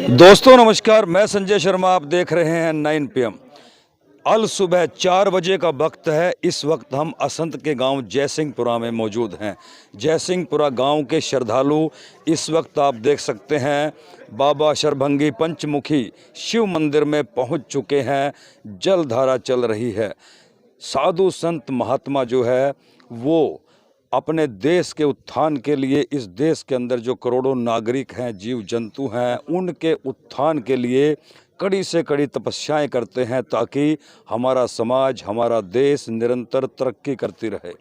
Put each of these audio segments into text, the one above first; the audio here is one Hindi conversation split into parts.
दोस्तों नमस्कार, मैं संजय शर्मा। आप देख रहे हैं 9 PM। अल सुबह 4 बजे का वक्त है। इस वक्त हम असंत के गांव जयसिंहपुरा में मौजूद हैं। जयसिंहपुरा गांव के श्रद्धालु इस वक्त आप देख सकते हैं बाबा शरभंगी पंचमुखी शिव मंदिर में पहुंच चुके हैं। जलधारा चल रही है। साधु संत महात्मा जो है वो अपने देश के उत्थान के लिए, इस देश के अंदर जो करोड़ों नागरिक हैं, जीव जंतु हैं, उनके उत्थान के लिए कड़ी से कड़ी तपस्याएं करते हैं ताकि हमारा समाज, हमारा देश निरंतर तरक्की करती रहे।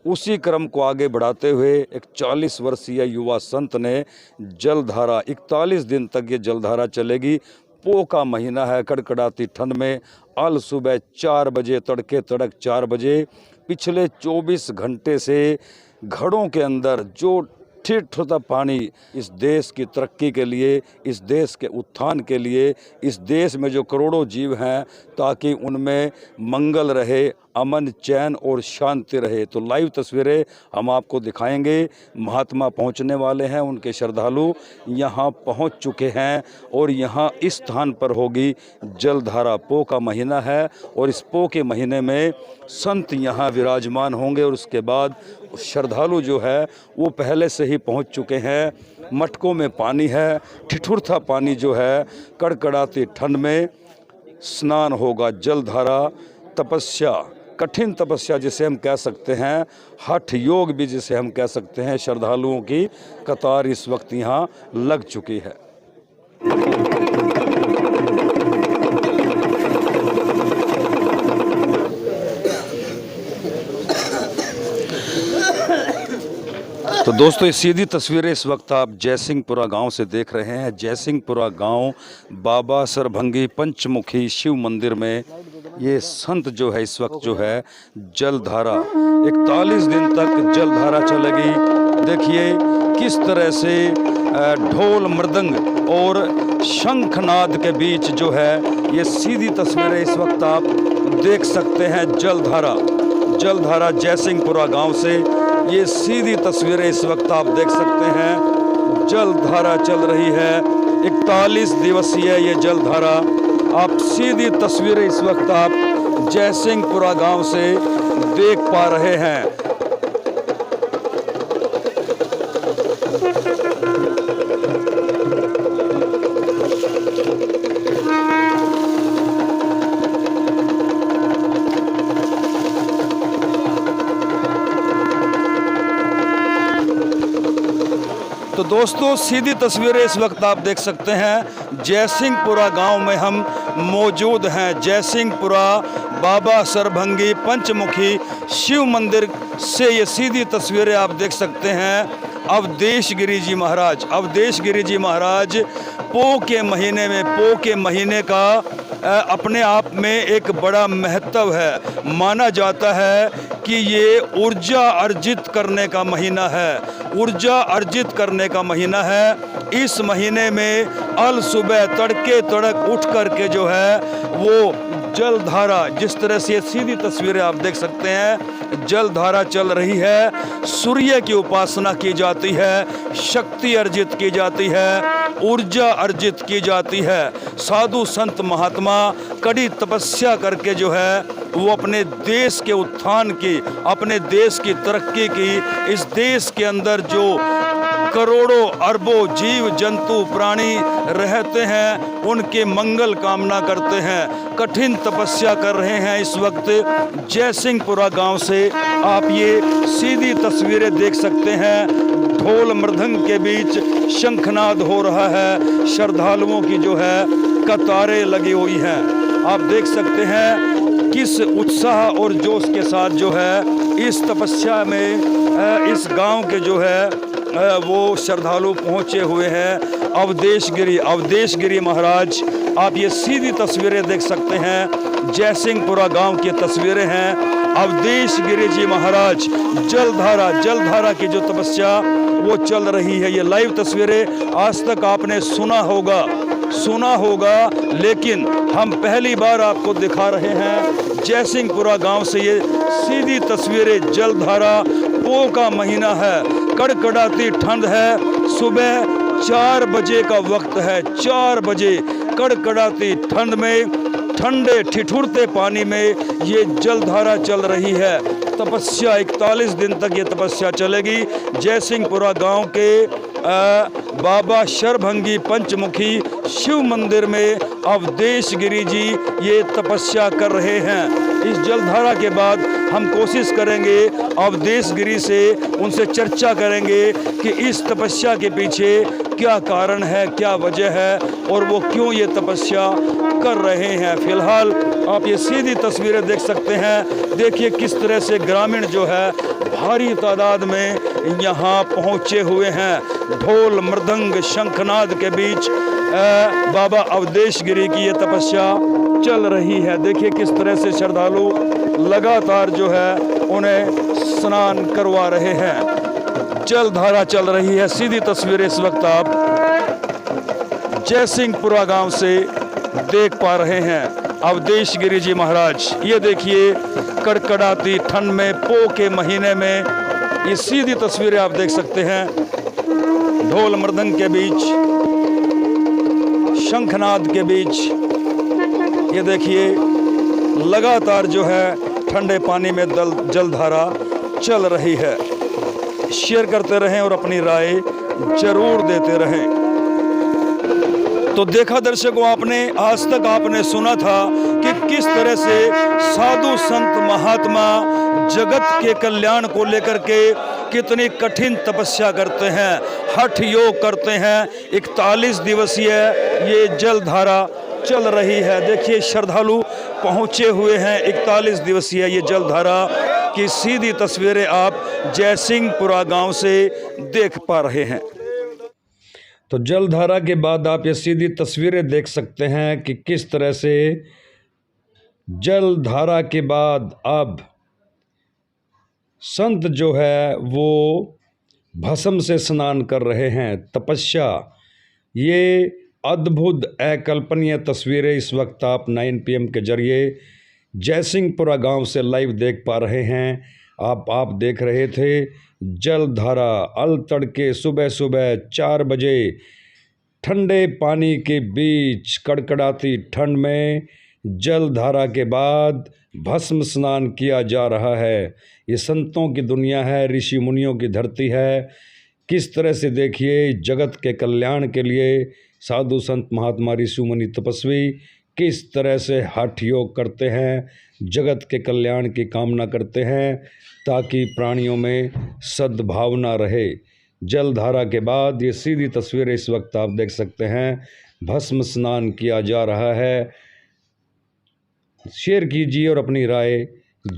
उसी क्रम को आगे बढ़ाते हुए एक 40 वर्षीय युवा संत ने जलधारा, 41 दिन तक ये जलधारा चलेगी। पोह का महीना है, कड़कड़ाती ठंड में अल सुबह 4 बजे, तड़के तड़क 4 बजे पिछले 24 घंटे से घड़ों के अंदर जो ठिठुरता पानी इस देश की तरक्की के लिए, इस देश के उत्थान के लिए, इस देश में जो करोड़ों जीव हैं ताकि उनमें मंगल रहे, अमन, चैन और शांति रहे। तो लाइव तस्वीरें हम आपको दिखाएंगे। महात्मा पहुंचने वाले हैं, उनके श्रद्धालु यहां पहुंच चुके हैं और यहां इस स्थान पर होगी जलधारा। पोह का महीना है और इस पोह के महीने में संत यहां विराजमान होंगे और उसके बाद श्रद्धालु जो है वो पहले से ही पहुंच चुके हैं। मटकों में पानी है, ठिठुरता पानी जो है, कड़कड़ाती ठंड में स्नान होगा। जलधारा, तपस्या, कठिन तपस्या जिसे हम कह सकते हैं, हठ योग भी जिसे हम कह सकते हैं, श्रद्धालुओं की कतार इस वक्त यहाँ लग चुकी है। तो दोस्तों ये सीधी तस्वीरें इस वक्त आप जयसिंहपुरा गांव से देख रहे हैं। जयसिंहपुरा गांव बाबा शरभंगी पंचमुखी शिव मंदिर में ये संत जो है इस वक्त जो है जलधारा, 41 दिन तक जलधारा चलेगी। देखिए किस तरह से ढोल, मृदंग और शंखनाद के बीच जो है ये सीधी तस्वीरें इस वक्त आप देख सकते हैं। जलधारा जयसिंहपुरा गांव से ये सीधी तस्वीरें इस वक्त आप देख सकते हैं। जलधारा चल रही है, 41 दिवसीय ये जलधारा। आप सीधी तस्वीरें इस वक्त आप जयसिंहपुरा गांव से देख पा रहे हैं। तो दोस्तों सीधी तस्वीरें इस वक्त आप देख सकते हैं। जयसिंहपुरा गांव में हम मौजूद हैं। जयसिंहपुरा बाबा शरभंगी पंचमुखी शिव मंदिर से ये सीधी तस्वीरें आप देख सकते हैं। अवधेश गिरी जी महाराज पोह के महीने में, पोह के महीने का अपने आप में एक बड़ा महत्व है। माना जाता है कि ये ऊर्जा अर्जित करने का महीना है, ऊर्जा अर्जित करने का महीना है। इस महीने में अल सुबह तड़के तड़क उठ करके जो है वो जलधारा, जिस तरह से सीधी तस्वीरें आप देख सकते हैं, जलधारा चल रही है। सूर्य की उपासना की जाती है, शक्ति अर्जित की जाती है, ऊर्जा अर्जित की जाती है। साधु संत महात्मा कड़ी तपस्या करके जो है वो अपने देश के उत्थान की, अपने देश की तरक्की की, इस देश के अंदर जो करोड़ों अरबों जीव जंतु प्राणी रहते हैं उनके मंगल कामना करते हैं, कठिन तपस्या कर रहे हैं। इस वक्त जयसिंहपुरा गांव से आप ये सीधी तस्वीरें देख सकते हैं। ढोल मृदंग के बीच शंखनाद हो रहा है। श्रद्धालुओं की जो है कतारें लगी हुई हैं। आप देख सकते हैं किस उत्साह और जोश के साथ जो है इस तपस्या में इस गांव के जो है वो श्रद्धालु पहुंचे हुए हैं। अवधेश गिरी महाराज, आप ये सीधी तस्वीरें देख सकते हैं। जयसिंहपुरा गांव की तस्वीरें हैं। अवधेश गिरी जी महाराज, जलधारा की जो तपस्या वो चल रही है। ये लाइव तस्वीरें आज तक आपने सुना होगा, लेकिन हम पहली बार आपको दिखा रहे हैं। जयसिंहपुरा गांव से ये सीधी तस्वीरें। जलधारा, पोह का महीना है, कड़कड़ाती ठंड है। सुबह 4 बजे का वक्त है। 4 बजे कड़कड़ाती ठंड में, ठंडे ठिठुरते पानी में ये जलधारा चल रही है। तपस्या 41 दिन तक ये तपस्या चलेगी। जयसिंहपुरा गांव के बाबा शरभंगी पंचमुखी शिव मंदिर में अवधेश गिरी जी ये तपस्या कर रहे हैं। इस जलधारा के बाद हम कोशिश करेंगे अवधेश गिरी से, उनसे चर्चा करेंगे कि इस तपस्या के पीछे क्या कारण है, क्या वजह है और वो क्यों ये तपस्या कर रहे हैं। फिलहाल आप ये सीधी तस्वीरें देख सकते हैं। देखिए किस तरह से ग्रामीण जो है भारी तादाद में यहाँ पहुँचे हुए हैं। ढोल मृदंग शंखनाद के बीच बाबा अवधेश गिरी की ये तपस्या चल रही है। देखिए किस तरह से श्रद्धालु लगातार जो है उन्हें स्नान करवा रहे हैं। जलधारा चल रही है। सीधी तस्वीरें इस वक्त आप जयसिंहपुरा गांव से देख पा रहे हैं। अवधेश गिरी जी महाराज, ये देखिए कड़कड़ाती ठंड में, पो के महीने में ये सीधी तस्वीरें आप देख सकते हैं। ढोल मृदंग के बीच, शंखनाद के बीच ये देखिए लगातार जो है ठंडे पानी में जलधारा चल रही है। शेयर करते रहें और अपनी राय जरूर देते रहें। तो देखा दर्शकों, आपने आज तक आपने सुना था कि किस तरह से साधु संत महात्मा जगत के कल्याण को लेकर के कितनी कठिन तपस्या करते हैं, हठ योग करते हैं। 41 दिवसीय ये जलधारा चल रही है। देखिए श्रद्धालु पहुंचे हुए हैं। 41 दिवसीय ये जलधारा की सीधी तस्वीरें आप जयसिंहपुरा गांव से देख पा रहे हैं। तो जलधारा के बाद आप ये सीधी तस्वीरें देख सकते हैं कि किस तरह से जलधारा के बाद अब संत जो है वो भस्म से स्नान कर रहे हैं। तपस्या, ये अद्भुत अकल्पनीय तस्वीरें इस वक्त आप 9 PM के जरिए जयसिंहपुरा गांव से लाइव देख पा रहे हैं। आप देख रहे थे जलधारा अल तड़के सुबह सुबह 4 बजे ठंडे पानी के बीच कड़कड़ाती ठंड में जलधारा के बाद भस्म स्नान किया जा रहा है। ये संतों की दुनिया है, ऋषि मुनियों की धरती है। किस तरह से देखिए जगत के कल्याण के लिए साधु संत महात्मा ऋषि मुनि तपस्वी किस तरह से हठ योग करते हैं, जगत के कल्याण की कामना करते हैं ताकि प्राणियों में सद्भावना रहे। जलधारा के बाद ये सीधी तस्वीरें इस वक्त आप देख सकते हैं। भस्म स्नान किया जा रहा है। शेयर कीजिए और अपनी राय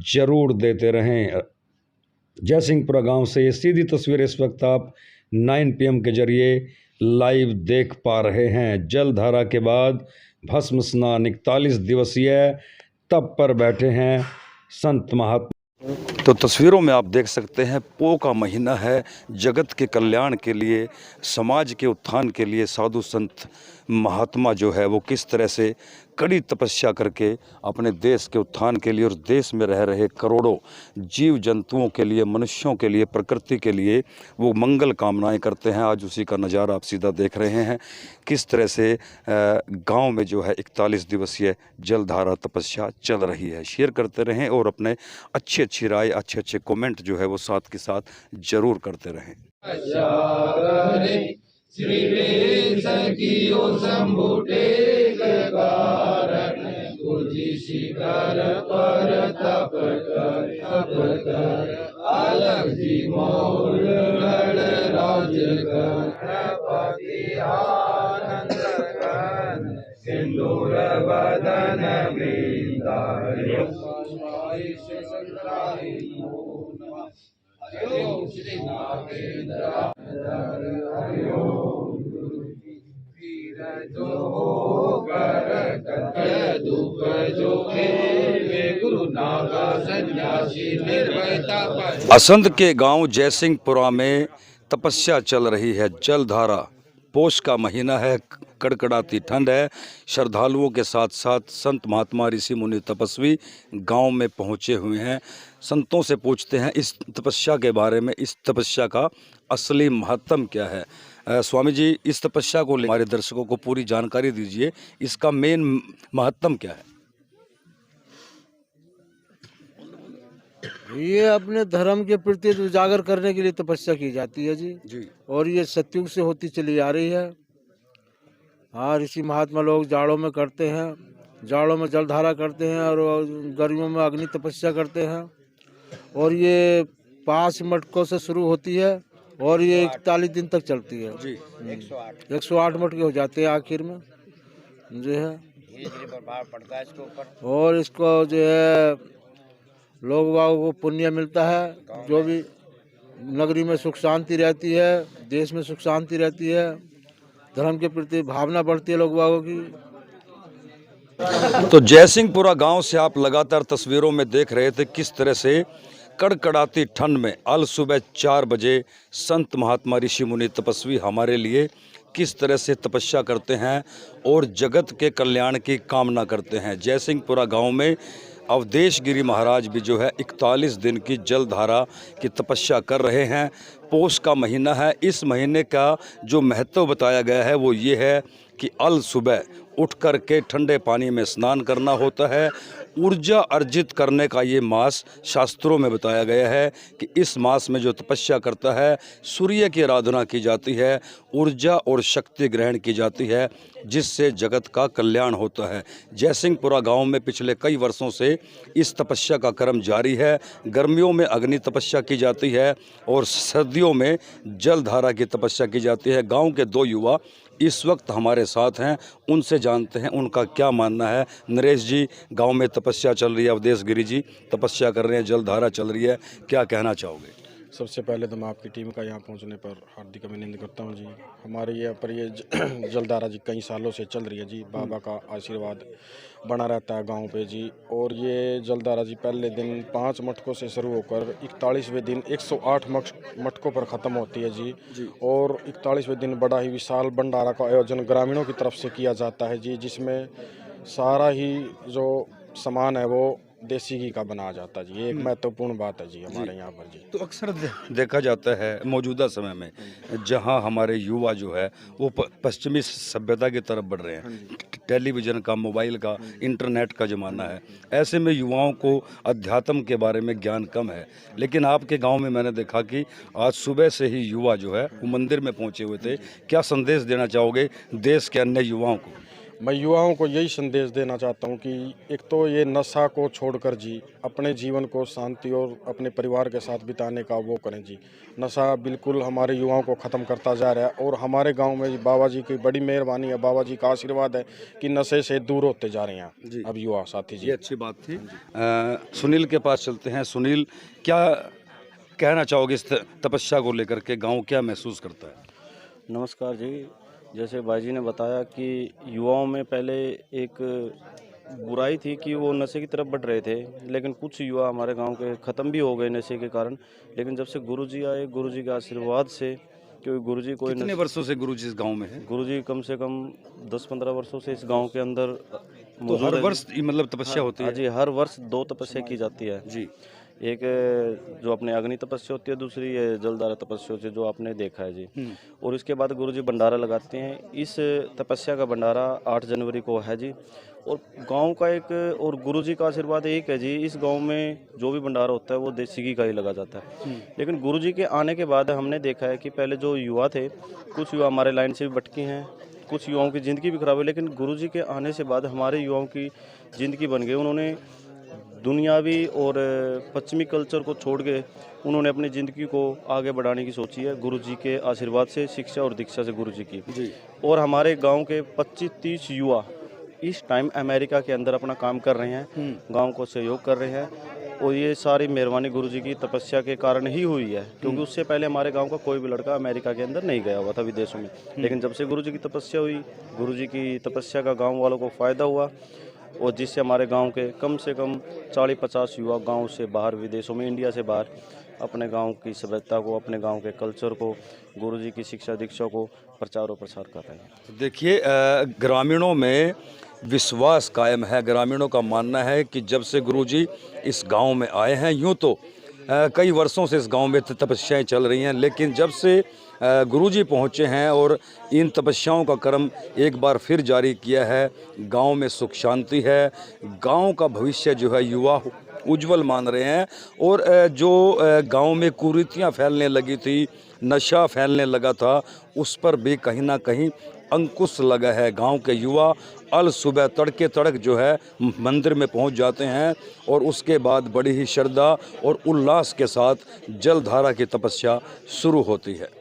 जरूर देते रहें। जयसिंहपुरा गांव से ये सीधी तस्वीरें इस वक्त आप 9 PM के जरिए लाइव देख पा रहे हैं। जलधारा के बाद भस्म स्नान 41 दिवसीय तप पर बैठे हैं संत महात्मा। तो तस्वीरों में आप देख सकते हैं पो का महीना है। जगत के कल्याण के लिए, समाज के उत्थान के लिए साधु संत महात्मा जो है वो किस तरह से कड़ी तपस्या करके अपने देश के उत्थान के लिए और देश में रह रहे करोड़ों जीव जंतुओं के लिए, मनुष्यों के लिए, प्रकृति के लिए वो मंगल कामनाएं करते हैं। आज उसी का नज़ारा आप सीधा देख रहे हैं। किस तरह से गांव में जो है 41 दिवसीय जलधारा तपस्या चल रही है। शेयर करते रहें और अपने अच्छी राय, अच्छे कमेंट जो है वो साथ के साथ जरूर करते रहें। श्री वेद सखियो शंभु टेक कारण तुझी शिखर पर तप कर अलग जी मौल राज गणपति आनंद गण सिंदूर बदन वृंदाय हरिओम श्री नागेंद्र हरिओम जो कर दुख जो गुरु नागा सन्यासी निर्भयता पर। असंध के गांव जयसिंहपुरा में तपस्या चल रही है। जलधारा, पोष का महीना है, कड़कड़ाती ठंड है। श्रद्धालुओं के साथ साथ संत महात्मा ऋषि मुनि तपस्वी गांव में पहुंचे हुए हैं। संतों से पूछते हैं इस तपस्या के बारे में, इस तपस्या का असली महत्व क्या है। स्वामी जी, इस तपस्या को हमारे दर्शकों को पूरी जानकारी दीजिए, इसका मेन महत्व क्या है? ये अपने धर्म के प्रति उजागर करने के लिए तपस्या की जाती है जी। जी और ये सतयुग से होती चली आ रही है। हाँ, ऋषि महात्मा लोग जाड़ों में करते हैं, जाड़ों में जलधारा करते हैं और गर्मियों में अग्नि तपस्या करते हैं। और ये 5 मटकों से शुरू होती है और ये 41 दिन तक चलती है जी 108 मटके हो जाते हैं आखिर में जो है। धीरे धीरे प्रभाव पड़ता है इसके ऊपर। और इसको जो है लोग बागों को पुण्य मिलता है, जो भी नगरी में सुख शांति रहती है, देश में सुख शांति रहती है, धर्म के प्रति भावना बढ़ती है लोग बागों की। तो जयसिंहपुरा गांव से आप लगातार तस्वीरों में देख रहे थे किस तरह से कड़कड़ाती ठंड में अल सुबह 4 बजे संत महात्मा ऋषि मुनि तपस्वी हमारे लिए किस तरह से तपस्या करते हैं और जगत के कल्याण की कामना करते हैं। जयसिंहपुरा गांव में अवधेश गिरी महाराज भी जो है 41 दिन की जलधारा की तपस्या कर रहे हैं। पौष का महीना है, इस महीने का जो महत्व बताया गया है वो ये है कि अल सुबह उठ कर के ठंडे पानी में स्नान करना होता है। ऊर्जा अर्जित करने का ये मास शास्त्रों में बताया गया है कि इस मास में जो तपस्या करता है सूर्य की आराधना की जाती है, ऊर्जा और शक्ति ग्रहण की जाती है, जिससे जगत का कल्याण होता है। जयसिंहपुरा गांव में पिछले कई वर्षों से इस तपस्या का क्रम जारी है। गर्मियों में अग्नि तपस्या की जाती है और सर्दियों में जलधारा की तपस्या की जाती है। गांव के 2 युवा इस वक्त हमारे साथ हैं, उनसे जानते हैं उनका क्या मानना है। नरेश जी, गांव में तपस्या चल रही है, अवधेश गिरी जी तपस्या कर रहे हैं, जलधारा चल रही है, क्या कहना चाहोगे? सबसे पहले तो मैं आपकी टीम का यहाँ पहुँचने पर हार्दिक अभिनंदन करता हूँ जी। हमारे यहाँ पर ये जलधारा जी कई सालों से चल रही है जी। बाबा का आशीर्वाद बना रहता है गांव पे जी। और ये जलधारा जी पहले दिन 5 मटकों से शुरू होकर 41वें दिन 108 मटकों पर ख़त्म होती है जी। और 41वें दिन बड़ा ही विशाल भंडारा का आयोजन ग्रामीणों की तरफ से किया जाता है जी, जिसमें सारा ही जो सामान है वो देसी घी का बनाया जाता है जी। ये एक महत्वपूर्ण बात है जी हमारे यहाँ पर जी। तो अक्सर देखा जाता है मौजूदा समय में जहां हमारे युवा जो है वो पश्चिमी सभ्यता की तरफ बढ़ रहे हैं। टेलीविज़न का, मोबाइल का, इंटरनेट का ज़माना है। ऐसे में युवाओं को अध्यात्म के बारे में ज्ञान कम है। लेकिन आपके गांव में मैंने देखा कि आज सुबह से ही युवा जो है वो मंदिर में पहुंचे हुए थे। क्या संदेश देना चाहोगे देश के अन्य युवाओं को? मैं युवाओं को यही संदेश देना चाहता हूँ कि एक तो ये नशा को छोड़कर जी अपने जीवन को शांति और अपने परिवार के साथ बिताने का वो करें जी। नशा बिल्कुल हमारे युवाओं को ख़त्म करता जा रहा है। और हमारे गांव में बाबा जी की बड़ी मेहरबानी है, बाबा जी का आशीर्वाद है कि नशे से दूर होते जा रहे हैं अब युवा साथी जी। ये अच्छी बात थी। सुनील के पास चलते हैं। सुनील, क्या कहना चाहोगे इस तपस्या को लेकर के? गाँव क्या महसूस करता है? नमस्कार जी। जैसे भाई जी ने बताया कि युवाओं में पहले एक बुराई थी कि वो नशे की तरफ बढ़ रहे थे, लेकिन कुछ युवा हमारे गांव के ख़त्म भी हो गए नशे के कारण। लेकिन जब से गुरुजी आए, गुरुजी के आशीर्वाद से, क्योंकि गुरुजी कोई कितने वर्षों से गुरुजी इस गांव में है? गुरुजी कम से कम 10-15 वर्षों से इस गांव के अंदर तो हर वर्ष मतलब तपस्या होती है? जी, हर वर्ष 2 तपस्या की जाती है जी। एक जो अपने अग्नि तपस्या होती है, दूसरी ये जलधारा तपस्या होती है जो आपने देखा है जी। और इसके बाद गुरुजी भंडारा लगाते हैं। इस तपस्या का भंडारा 8 जनवरी को है जी। और गांव का एक और गुरुजी का आशीर्वाद एक है जी, इस गांव में जो भी भंडारा होता है वो देसी घी का ही लगा जाता है। लेकिन गुरुजी के आने के बाद हमने देखा है कि पहले जो युवा थे, कुछ युवा हमारे लाइन से भी भटके हैं, कुछ युवाओं की ज़िंदगी भी खराब है। लेकिन गुरुजी के आने से बाद हमारे युवाओं की ज़िंदगी बन गई। उन्होंने दुनियावी और पश्चिमी कल्चर को छोड़ के उन्होंने अपनी ज़िंदगी को आगे बढ़ाने की सोची है गुरुजी के आशीर्वाद से, शिक्षा और दीक्षा से गुरुजी की जी। और हमारे गांव के 25-30 युवा इस टाइम अमेरिका के अंदर अपना काम कर रहे हैं, गांव को सहयोग कर रहे हैं। और ये सारी मेहरबानी गुरुजी की तपस्या के कारण ही हुई है, क्योंकि उससे पहले हमारे गांव का कोई भी लड़का अमेरिका के अंदर नहीं गया हुआ था विदेशों में। लेकिन जब से गुरुजी की तपस्या हुई, गुरुजी की तपस्या का गाँव वालों को फ़ायदा हुआ और जिससे हमारे गांव के कम से कम 40-50 युवा गांव से बाहर, विदेशों में, इंडिया से बाहर अपने गांव की सभ्यता को, अपने गांव के कल्चर को, गुरुजी की शिक्षा दीक्षा को प्रचार और प्रसार कर रहे हैं। देखिए, ग्रामीणों में विश्वास कायम है। ग्रामीणों का मानना है कि जब से गुरुजी इस गांव में आए हैं, यूँ तो कई वर्षों से इस गांव में तपस्याएं चल रही हैं, लेकिन जब से गुरुजी पहुँचे हैं और इन तपस्याओं का क्रम एक बार फिर जारी किया है। गांव में सुख शांति है, गांव का भविष्य जो है युवा उज्जवल मान रहे हैं। और जो गांव में कुरीतियां फैलने लगी थी, नशा फैलने लगा था, उस पर भी कहीं ना कहीं अंकुश लगा है। गांव के युवा अल सुबह तड़के तड़क जो है मंदिर में पहुंच जाते हैं और उसके बाद बड़ी ही श्रद्धा और उल्लास के साथ जलधारा की तपस्या शुरू होती है।